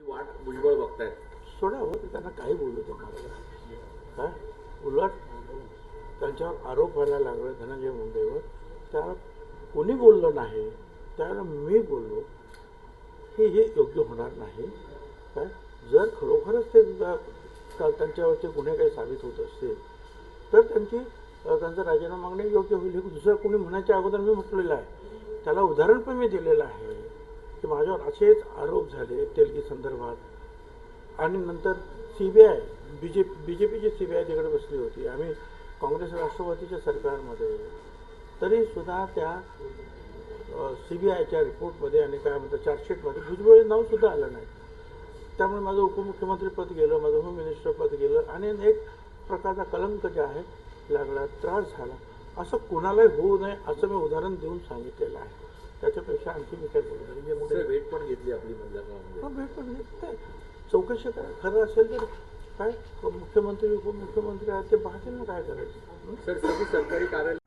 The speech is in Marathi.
वाट भुजबळ बघतायत. सोडा हो, त्यांना काही बोलू दे मला. काय उलट त्यांच्यावर आरोप व्हायला लागला धनंजय मुंडेवर, त्याला कोणी बोललं नाही, त्याला मी बोललो. हे योग्य होणार नाही. काय जर खरोखरच ते त्यांच्यावरचे गुन्हे काही साबित होत असतील तर त्यांचा राजीनामा मागणे योग्य होईल. हे दुसरं कोणी म्हणायच्या अगोदर मी म्हटलेलं आहे. त्याला उदाहरण पण मी दिलेलं आहे की माझ्यावर असेच आरोप झाले तेलगी संदर्भात आणि नंतर CBI BJPची CBI तिकडे बसली होती. आम्ही काँग्रेस राष्ट्रवादीच्या सरकारमध्ये तरीसुद्धा त्या CBIच्या रिपोर्टमध्ये आणि काय म्हणतात चार्जशीटमध्ये भुजबळ नावसुद्धा आलं नाही. त्यामुळे माझं उपमुख्यमंत्रीपद गेलं, माझं होम मिनिस्टरपद गेलं आणि एक प्रकारचा कलंक जे आहे लागला, त्रास झाला. असं कोणालाही होऊ नये असं मी उदाहरण देऊन सांगितलेलं आहे. त्याच्यापेक्षा आणखी मी काय बोलतो. भेट पण घेतली आपली म्हणजे भेट पण घेतली. चौकशी करा, खरं असेल तर काय मुख्यमंत्री उपमुख्यमंत्री आहेत ते पाहतील ना काय करायचं. सर सगळी सरकारी कार्यालय